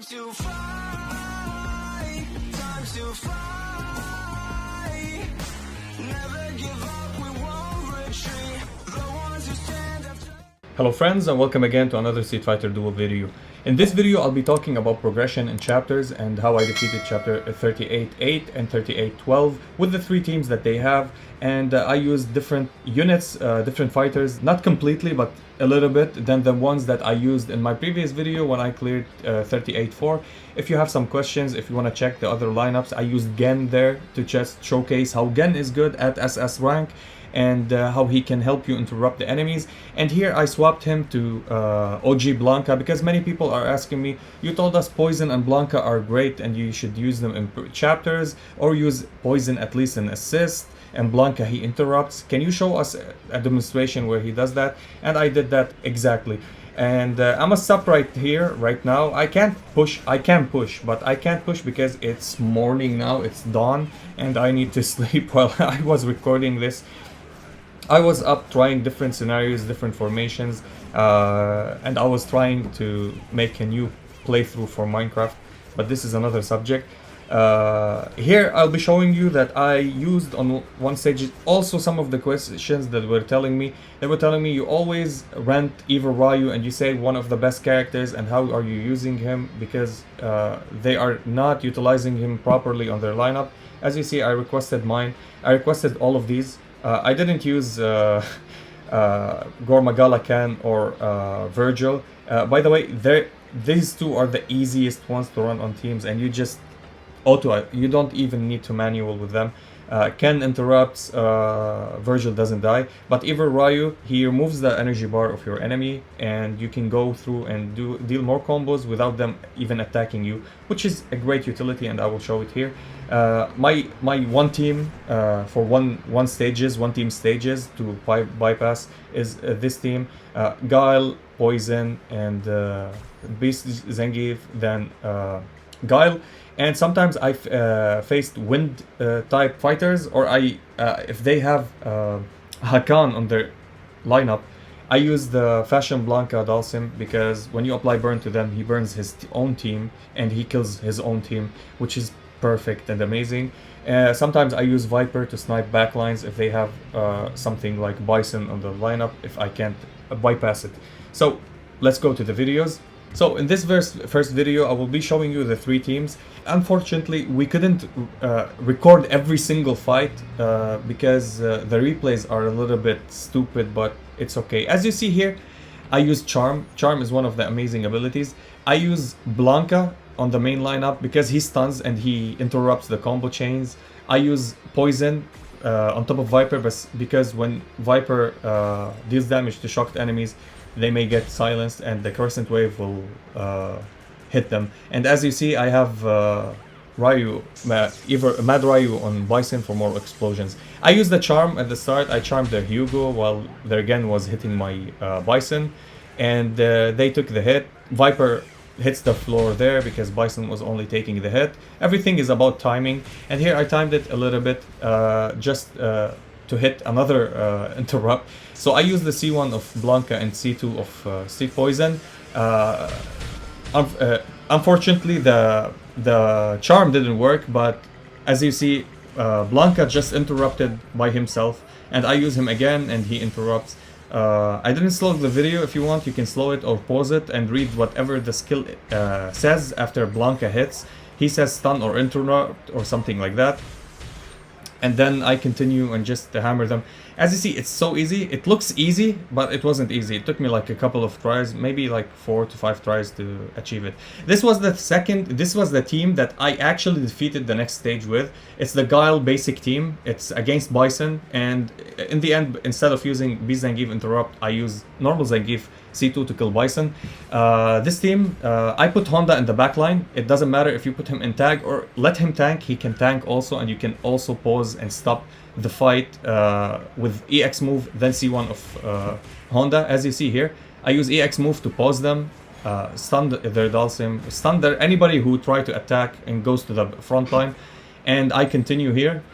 Time to fly, time to fly. Never give up, we won't retreat. The ones who stand up. Hello friends, and welcome again to another Street Fighter Duel video. In this video I'll be talking about progression in chapters and how I defeated chapter 38-8 and 38-12 with the three teams that they have, and I used different units, different fighters, not completely but a little bit than the ones that I used in my previous video when I cleared 38-4. If you have some questions, if you want to check the other lineups, I used Gen there to just showcase how Gen is good at SS rank and how he can help you interrupt the enemies. And here I swapped him to OG Blanka because many people are asking me, you told us Poison and Blanka are great and you should use them in chapters, or use Poison at least in assist, and Blanka he interrupts. Can you show us a demonstration where he does that? And I did that exactly. And I must stop right here, right now. I can push, but I can't push because it's morning now, it's dawn, and I need to sleep while I was recording this. I was up trying different scenarios, different formations, and I was trying to make a new playthrough for Minecraft, but this is another subject. Here I'll be showing you that I used on one stage also some of the questions that were telling me. They were telling me you always rent M.Ryu and you say one of the best characters, and how are you using him, because they are not utilizing him properly on their lineup. As you see, I requested mine. I requested all of these. I didn't use Gormagala Khan or Virgil. By the way, these two are the easiest ones to run on teams, and you just auto. You don't even need to manual with them. Ken interrupts, Virgil doesn't die, but M.Ryu, he removes the energy bar of your enemy, and you can go through and deal more combos without them even attacking you, which is a great utility, and I will show it here. My one team for one team stages to bypass is this team: Guile, Poison, and Beast Zangief, then Guile. And sometimes I faced wind type fighters, or if they have Hakan on their lineup, I use the Fashion Blanka Dalsim, because when you apply burn to them, he burns his own team and he kills his own team, which is perfect and amazing. Sometimes I use Viper to snipe backlines if they have something like Bison on the lineup, if I can't bypass it. So let's go to the videos. So in this first video, I will be showing you the three teams. Unfortunately, we couldn't record every single fight because the replays are a little bit stupid, but it's okay. As you see here, I use Charm. Charm is one of the amazing abilities. I use Blanka on the main lineup because he stuns and he interrupts the combo chains. I use Poison on top of Viper, but because when Viper deals damage to shocked enemies, they may get silenced and the crescent wave will hit them. And as you see, I have Ryu, Mad Ryu on Bison for more explosions. I used the charm at the start. I charmed their Hugo while their Gen was hitting my Bison, and they took the hit. Viper hits the floor there because Bison was only taking the hit. Everything is about timing, and here I timed it a little bit just to hit another interrupt. So I used the C1 of Blanka and C2 of S.Poison. Unfortunately, the charm didn't work, but as you see, Blanka just interrupted by himself, and I use him again and he interrupts. I didn't slow the video. If you want, you can slow it or pause it and read whatever the skill says after Blanka hits. He says stun or interrupt or something like that. And then I continue and just hammer them. As you see, it's so easy. It looks easy, but it wasn't easy. It took me like a couple of tries, maybe like 4 to 5 tries to achieve it. This was the team that I actually defeated the next stage with. It's the Guile basic team. It's against Bison, and in the end, instead of using Beast Zangief interrupt, I use normal Zangief C2 to kill Bison. This team, I put Honda in the backline. It doesn't matter if you put him in tag or let him tank. He can tank also, and you can also pause and stop the fight with EX move, then C1 of Honda. As you see here, I use EX move to pause them, stun their Dalsim, stun anybody who try to attack and goes to the front line, and I continue here.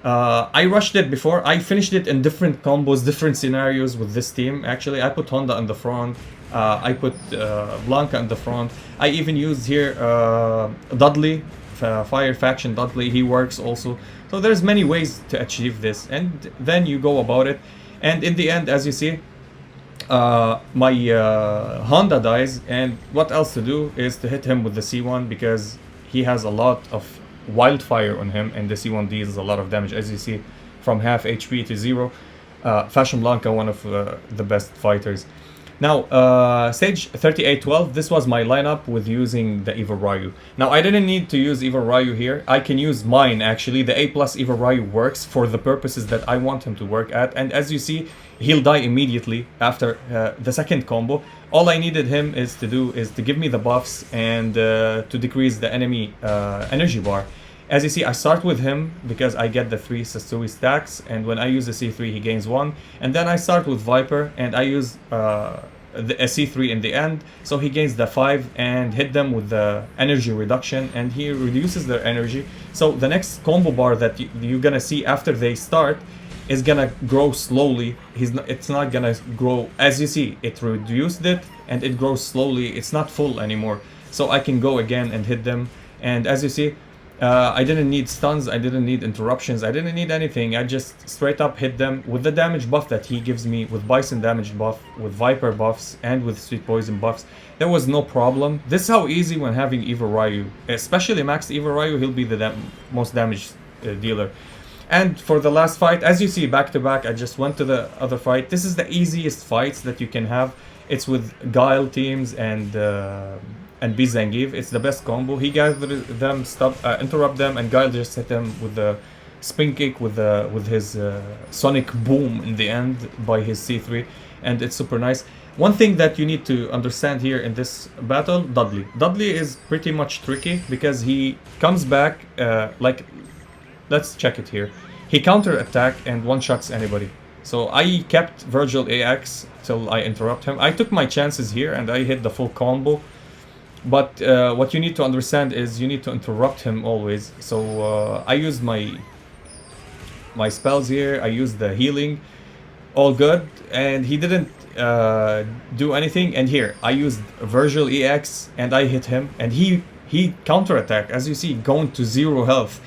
I rushed it before. I finished it in different combos, different scenarios with this team. Actually, I put Honda in the front, I put Blanka in the front. I even used here Dudley, Fire Faction Dudley. He works also. So there's many ways to achieve this, and then you go about it. And in the end, as you see, my Honda dies, and what else to do is to hit him with the C1 because he has a lot of wildfire on him, and the C1 deals a lot of damage, as you see, from half HP to 0. Fashion Blanka, one of the best fighters. Now, stage 3812, this was my lineup with using the M.Ryu. Now, I didn't need to use M.Ryu here. I can use mine, actually. The A+ M.Ryu works for the purposes that I want him to work at. And as you see, he'll die immediately after the second combo. All I needed him is to do is to give me the buffs and to decrease the enemy energy bar. As you see, I start with him because I get the 3 Sasui stacks, and when I use the C3 he gains 1. And then I start with Viper and I use a C3 in the end, so he gains the 5 and hit them with the energy reduction, and he reduces their energy. So the next combo bar that you're gonna see after they start is gonna grow slowly. It's not gonna grow, as you see, it reduced it and it grows slowly. It's not full anymore. So I can go again and hit them, and as you see, I didn't need stuns, I didn't need interruptions, I didn't need anything. I just straight up hit them with the damage buff that he gives me, with Bison damage buff, with Viper buffs, and with S.Poison buffs. There was no problem. This is how easy when having M.Ryu, especially maxed M.Ryu, he'll be the most damage dealer. And for the last fight, as you see, back to back, I just went to the other fight. This is the easiest fights that you can have. It's with Guile teams and B Zangief. It's the best combo. He gathered them, interrupt them, and Guile just hit them with the spin kick with his sonic boom in the end by his C3, and it's super nice. One thing that you need to understand here in this battle, Dudley. Dudley is pretty much tricky because he comes back like, let's check it here. He counter attack and one-shots anybody. So I kept Virgil AX till I interrupt him. I took my chances here and I hit the full combo. But what you need to understand is you need to interrupt him always. So I used my spells here. I used the healing, all good, and he didn't do anything. And here I used Virgil EX and I hit him, and he counterattacked, as you see, going to 0 health.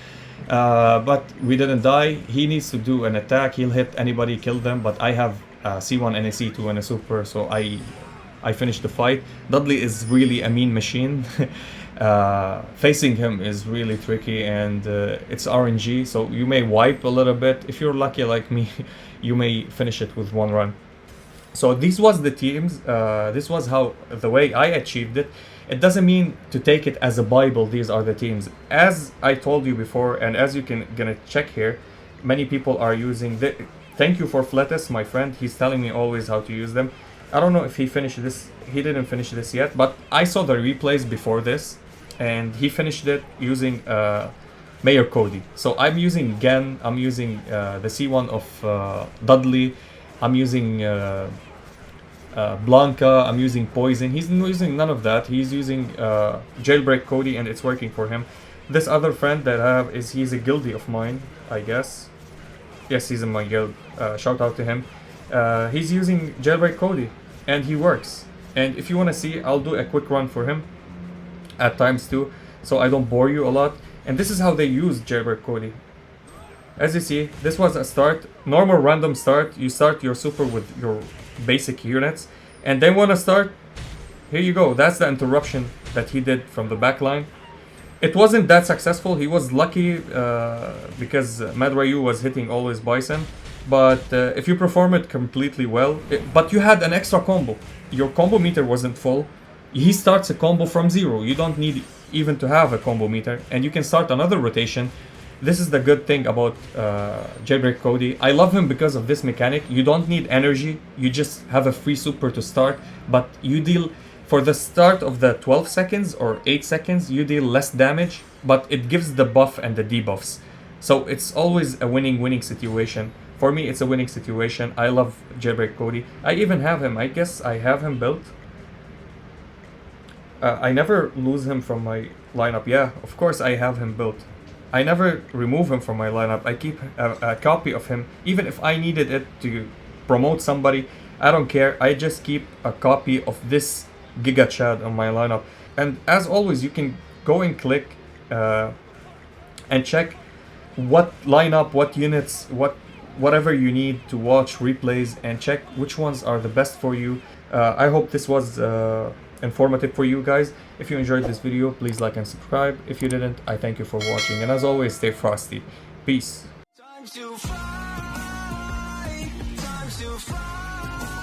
But we didn't die. He needs to do an attack. He'll hit anybody, kill them. But I have C1 and a C2 and a super, so I finished the fight. Dudley is really a mean machine. Facing him is really tricky, and it's RNG, so you may wipe a little bit. If you're lucky like me, you may finish it with 1 run. So these was the teams. This was how the way I achieved it. It doesn't mean to take it as a Bible. These are the teams. As I told you before, and as you can gonna check here, many people are using the. Thank you for Fletus, my friend. He's telling me always how to use them. I don't know if he finished this. He didn't finish this yet, but I saw the replays before this, and he finished it using Mayor Cody. So I'm using Gen. I'm using the C1 of Dudley. I'm using Blanka. I'm using Poison. He's using none of that. He's using Jailbreak Cody, and it's working for him. This other friend that I have he's a guildie of mine, I guess. Yes, he's in my guild. Shout out to him. He's using Jailbreak Cody, and he works. And if you want to see, I'll do a quick run for him at times too, so I don't bore you a lot. And this is how they use Jailbreak Cody. As you see, this was a start, normal random start. You start your super with your basic units, and they want to start. Here you go. That's the interruption that he did from the back line. It wasn't that successful. He was lucky because M.Ryu was hitting always Bison. But if you perform it completely well, but you had an extra combo. Your combo meter wasn't full. He starts a combo from 0. You don't need even to have a combo meter, and you can start another rotation. This is the good thing about Jailbreak Cody. I love him because of this mechanic. You don't need energy. You just have a free super to start, but you deal, for the start of the 12 seconds or 8 seconds, you deal less damage, but it gives the buff and the debuffs. So it's always a winning situation. For me, it's a winning situation. I love Jailbreak Cody. I even have him. I guess I have him built. I never lose him from my lineup. Yeah, of course I have him built. I never remove him from my lineup. I keep a copy of him. Even if I needed it to promote somebody, I don't care. I just keep a copy of this Giga Chad on my lineup. And as always, you can go and click and check what lineup, what units, whatever you need to watch replays, and check which ones are the best for you. I hope this was informative for you guys. If you enjoyed this video, please like and subscribe. If you didn't, I thank you for watching, and as always, stay frosty. Peace. Time to fight, time to fight.